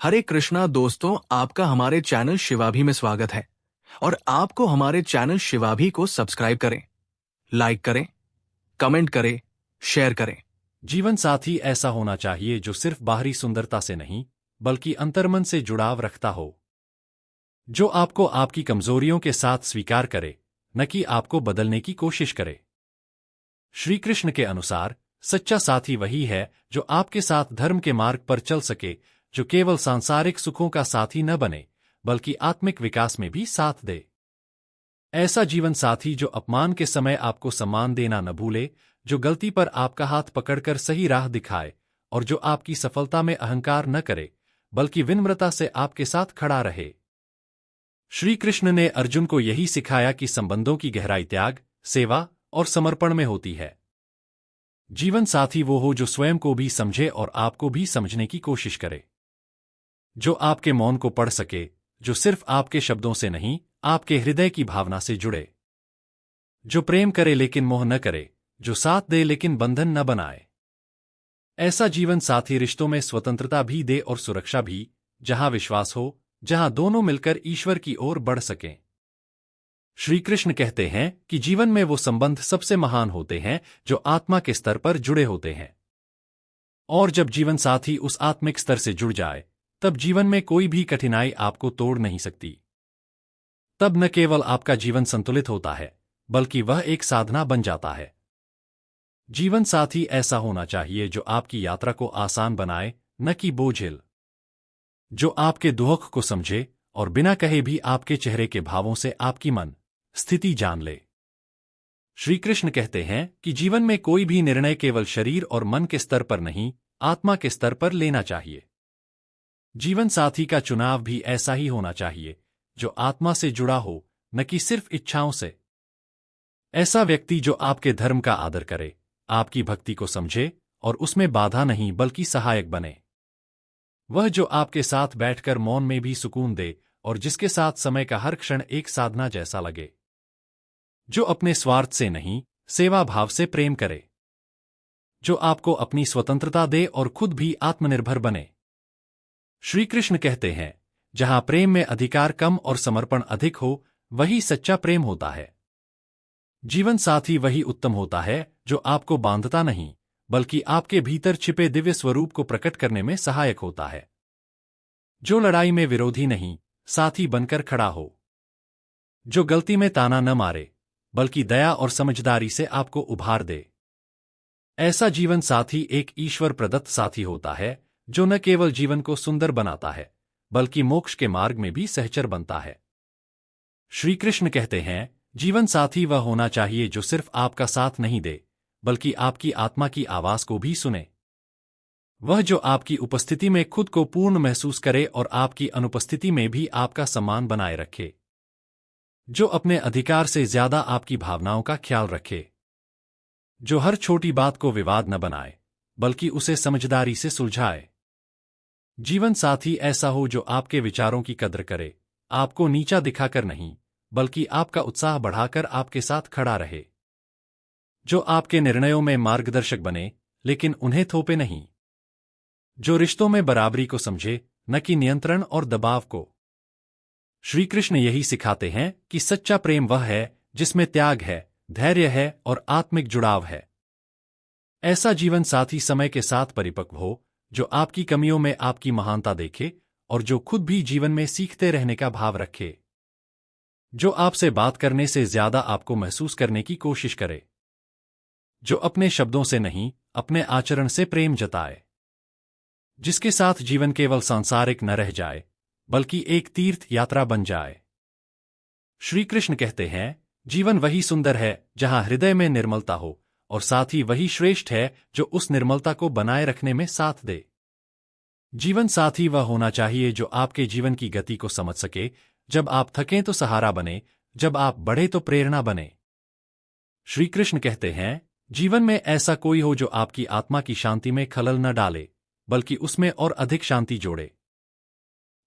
हरे कृष्णा दोस्तों, आपका हमारे चैनल शिवाभी में स्वागत है। और आपको हमारे चैनल शिवाभी को सब्सक्राइब करें, लाइक करें, कमेंट करें, शेयर करें। जीवन साथी ऐसा होना चाहिए जो सिर्फ बाहरी सुंदरता से नहीं, बल्कि अंतर्मन से जुड़ाव रखता हो। जो आपको आपकी कमजोरियों के साथ स्वीकार करे, न कि आपको बदलने की कोशिश करे। श्री कृष्ण के अनुसार सच्चा साथी वही है जो आपके साथ धर्म के मार्ग पर चल सके, जो केवल सांसारिक सुखों का साथी न बने, बल्कि आत्मिक विकास में भी साथ दे। ऐसा जीवन साथी जो अपमान के समय आपको सम्मान देना न भूले, जो गलती पर आपका हाथ पकड़कर सही राह दिखाए, और जो आपकी सफलता में अहंकार न करे, बल्कि विनम्रता से आपके साथ खड़ा रहे। श्री कृष्ण ने अर्जुन को यही सिखाया कि संबंधों की गहराई त्याग, सेवा और समर्पण में होती है। जीवन साथी वो हो जो स्वयं को भी समझे और आपको भी समझने की कोशिश करे, जो आपके मौन को पढ़ सके, जो सिर्फ आपके शब्दों से नहीं, आपके हृदय की भावना से जुड़े, जो प्रेम करे लेकिन मोह न करे, जो साथ दे लेकिन बंधन न बनाए। ऐसा जीवन साथी रिश्तों में स्वतंत्रता भी दे और सुरक्षा भी, जहां विश्वास हो, जहां दोनों मिलकर ईश्वर की ओर बढ़ सकें। श्री कृष्ण कहते हैं कि जीवन में वो संबंध सबसे महान होते हैं जो आत्मा के स्तर पर जुड़े होते हैं। और जब जीवन साथी उस आत्मिक स्तर से जुड़ जाए, तब जीवन में कोई भी कठिनाई आपको तोड़ नहीं सकती। तब न केवल आपका जीवन संतुलित होता है, बल्कि वह एक साधना बन जाता है। जीवन साथी ऐसा होना चाहिए जो आपकी यात्रा को आसान बनाए, न कि बोझिल। जो आपके दुख को समझे और बिना कहे भी आपके चेहरे के भावों से आपकी मन स्थिति जान ले। श्री कृष्ण कहते हैं कि जीवन में कोई भी निर्णय केवल शरीर और मन के स्तर पर नहीं, आत्मा के स्तर पर लेना चाहिए। जीवन साथी का चुनाव भी ऐसा ही होना चाहिए, जो आत्मा से जुड़ा हो, न कि सिर्फ इच्छाओं से। ऐसा व्यक्ति जो आपके धर्म का आदर करे, आपकी भक्ति को समझे और उसमें बाधा नहीं बल्कि सहायक बने। वह जो आपके साथ बैठकर मौन में भी सुकून दे और जिसके साथ समय का हर क्षण एक साधना जैसा लगे। जो अपने स्वार्थ से नहीं, सेवा भाव से प्रेम करे। जो आपको अपनी स्वतंत्रता दे और खुद भी आत्मनिर्भर बने। श्री कृष्ण कहते हैं, जहां प्रेम में अधिकार कम और समर्पण अधिक हो, वही सच्चा प्रेम होता है। जीवन साथी वही उत्तम होता है जो आपको बांधता नहीं, बल्कि आपके भीतर छिपे दिव्य स्वरूप को प्रकट करने में सहायक होता है। जो लड़ाई में विरोधी नहीं, साथी बनकर खड़ा हो। जो गलती में ताना न मारे, बल्कि दया और समझदारी से आपको उभार दे। ऐसा जीवन साथी एक ईश्वर प्रदत्त साथी होता है, जो न केवल जीवन को सुंदर बनाता है, बल्कि मोक्ष के मार्ग में भी सहचर बनता है। श्री कृष्ण कहते हैं, जीवन साथी वह होना चाहिए जो सिर्फ आपका साथ नहीं दे, बल्कि आपकी आत्मा की आवाज को भी सुने। वह जो आपकी उपस्थिति में खुद को पूर्ण महसूस करे और आपकी अनुपस्थिति में भी आपका सम्मान बनाए रखे। जो अपने अधिकार से ज्यादा आपकी भावनाओं का ख्याल रखे। जो हर छोटी बात को विवाद न बनाए, बल्कि उसे समझदारी से सुलझाए। जीवन साथी ऐसा हो जो आपके विचारों की कद्र करे, आपको नीचा दिखाकर नहीं, बल्कि आपका उत्साह बढ़ाकर आपके साथ खड़ा रहे। जो आपके निर्णयों में मार्गदर्शक बने, लेकिन उन्हें थोपे नहीं। जो रिश्तों में बराबरी को समझे, न कि नियंत्रण और दबाव को। श्री कृष्ण यही सिखाते हैं कि सच्चा प्रेम वह है जिसमें त्याग है, धैर्य है और आत्मिक जुड़ाव है। ऐसा जीवन साथी समय के साथ परिपक्व हो, जो आपकी कमियों में आपकी महानता देखे और जो खुद भी जीवन में सीखते रहने का भाव रखे। जो आपसे बात करने से ज्यादा आपको महसूस करने की कोशिश करे। जो अपने शब्दों से नहीं, अपने आचरण से प्रेम जताए। जिसके साथ जीवन केवल सांसारिक न रह जाए, बल्कि एक तीर्थ यात्रा बन जाए। श्री कृष्ण कहते हैं, जीवन वही सुंदर है जहां हृदय में निर्मलता हो, और साथ ही वही श्रेष्ठ है जो उस निर्मलता को बनाए रखने में साथ दे। जीवन साथी वह होना चाहिए जो आपके जीवन की गति को समझ सके, जब आप थकें तो सहारा बने, जब आप बढ़े तो प्रेरणा बने। श्री कृष्ण कहते हैं, जीवन में ऐसा कोई हो जो आपकी आत्मा की शांति में खलल न डाले, बल्कि उसमें और अधिक शांति जोड़े।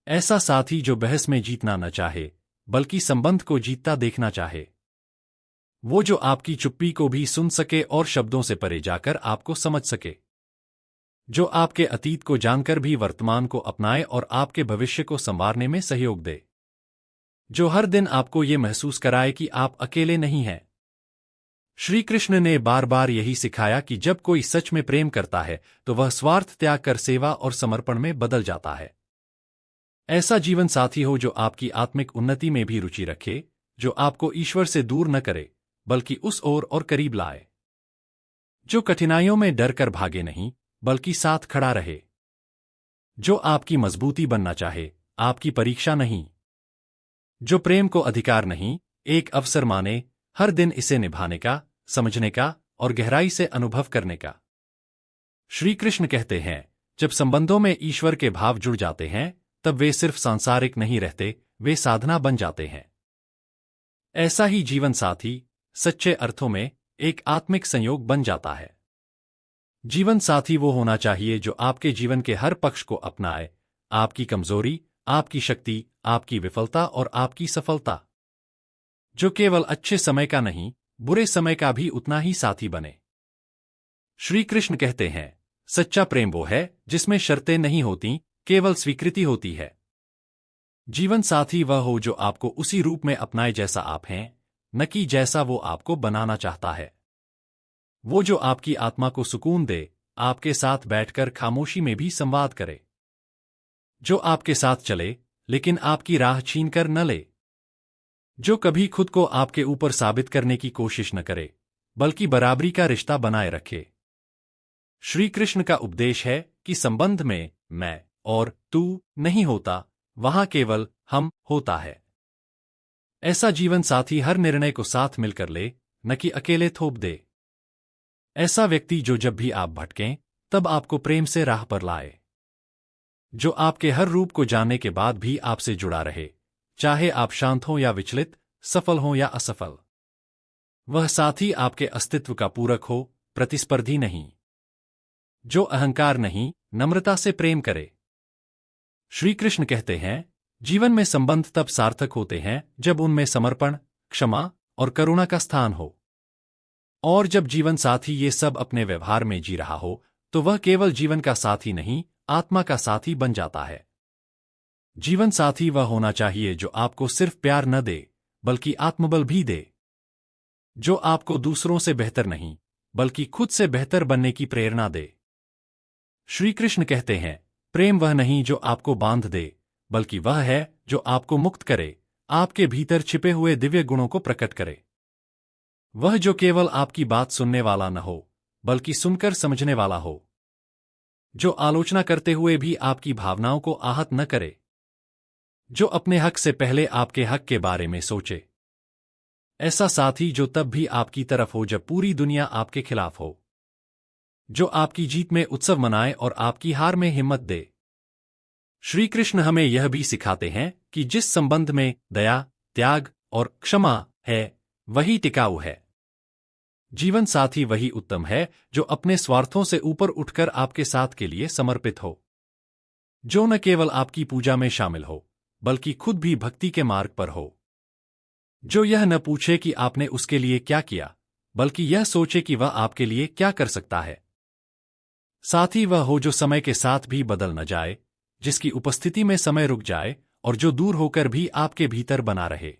ऐसा साथी जो बहस में जीतना न चाहे, बल्कि संबंध को जीतता देखना चाहे। वो जो आपकी चुप्पी को भी सुन सके और शब्दों से परे जाकर आपको समझ सके। जो आपके अतीत को जानकर भी वर्तमान को अपनाए और आपके भविष्य को संवारने में सहयोग दे। जो हर दिन आपको ये महसूस कराए कि आप अकेले नहीं हैं। श्री कृष्ण ने बार बार यही सिखाया कि जब कोई सच में प्रेम करता है तो वह स्वार्थ त्याग कर सेवा और समर्पण में बदल जाता है। ऐसा जीवन साथी हो जो आपकी आत्मिक उन्नति में भी रुचि रखे, जो आपको ईश्वर से दूर न करे बल्कि उस ओर और करीब लाए। जो कठिनाइयों में डर कर भागे नहीं बल्कि साथ खड़ा रहे। जो आपकी मजबूती बनना चाहे, आपकी परीक्षा नहीं। जो प्रेम को अधिकार नहीं, एक अवसर माने, हर दिन इसे निभाने का, समझने का और गहराई से अनुभव करने का। श्री कृष्ण कहते हैं, जब संबंधों में ईश्वर के भाव जुड़ जाते हैं तब वे सिर्फ सांसारिक नहीं रहते, वे साधना बन जाते हैं। ऐसा ही जीवन साथी सच्चे अर्थों में एक आत्मिक संयोग बन जाता है। जीवन साथी वो होना चाहिए जो आपके जीवन के हर पक्ष को अपनाए, आपकी कमजोरी, आपकी शक्ति, आपकी विफलता और आपकी सफलता। जो केवल अच्छे समय का नहीं, बुरे समय का भी उतना ही साथी बने। श्री कृष्ण कहते हैं, सच्चा प्रेम वो है जिसमें शर्तें नहीं होती, केवल स्वीकृति होती है। जीवन साथी वह हो जो आपको उसी रूप में अपनाए जैसा आप हैं, न कि जैसा वो आपको बनाना चाहता है। वो जो आपकी आत्मा को सुकून दे, आपके साथ बैठकर खामोशी में भी संवाद करे। जो आपके साथ चले लेकिन आपकी राह छीनकर न ले। जो कभी खुद को आपके ऊपर साबित करने की कोशिश न करे, बल्कि बराबरी का रिश्ता बनाए रखे। श्री कृष्ण का उपदेश है कि संबंध में मैं और तू नहीं होता, वहां केवल हम होता है। ऐसा जीवन साथी हर निर्णय को साथ मिलकर ले, न कि अकेले थोप दे। ऐसा व्यक्ति जो जब भी आप भटकें तब आपको प्रेम से राह पर लाए। जो आपके हर रूप को जानने के बाद भी आपसे जुड़ा रहे, चाहे आप शांत हों या विचलित, सफल हों या असफल। वह साथी आपके अस्तित्व का पूरक हो, प्रतिस्पर्धी नहीं। जो अहंकार नहीं, नम्रता से प्रेम करे। श्री कृष्ण कहते हैं, जीवन में संबंध तब सार्थक होते हैं जब उनमें समर्पण, क्षमा और करुणा का स्थान हो। और जब जीवन साथी ये सब अपने व्यवहार में जी रहा हो, तो वह केवल जीवन का साथी नहीं, आत्मा का साथी बन जाता है। जीवन साथी वह होना चाहिए जो आपको सिर्फ प्यार न दे, बल्कि आत्मबल भी दे। जो आपको दूसरों से बेहतर नहीं, बल्कि खुद से बेहतर बनने की प्रेरणा दे। श्री कृष्ण कहते हैं, प्रेम वह नहीं जो आपको बांध दे, बल्कि वह है जो आपको मुक्त करे, आपके भीतर छिपे हुए दिव्य गुणों को प्रकट करे। वह जो केवल आपकी बात सुनने वाला न हो, बल्कि सुनकर समझने वाला हो। जो आलोचना करते हुए भी आपकी भावनाओं को आहत न करे। जो अपने हक से पहले आपके हक के बारे में सोचे। ऐसा साथी जो तब भी आपकी तरफ हो जब पूरी दुनिया आपके खिलाफ हो। जो आपकी जीत में उत्सव मनाए और आपकी हार में हिम्मत दे। श्री कृष्ण हमें यह भी सिखाते हैं कि जिस संबंध में दया, त्याग और क्षमा है, वही टिकाऊ है। जीवन साथी वही उत्तम है जो अपने स्वार्थों से ऊपर उठकर आपके साथ के लिए समर्पित हो। जो न केवल आपकी पूजा में शामिल हो, बल्कि खुद भी भक्ति के मार्ग पर हो। जो यह न पूछे कि आपने उसके लिए क्या किया, बल्कि यह सोचे कि वह आपके लिए क्या कर सकता है। साथी वह हो जो समय के साथ भी बदल न जाए, जिसकी उपस्थिति में समय रुक जाए और जो दूर होकर भी आपके भीतर बना रहे।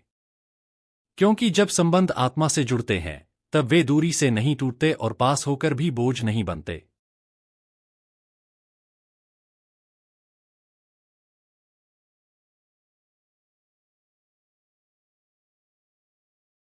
क्योंकि जब संबंध आत्मा से जुड़ते हैं, तब वे दूरी से नहीं टूटते और पास होकर भी बोझ नहीं बनते।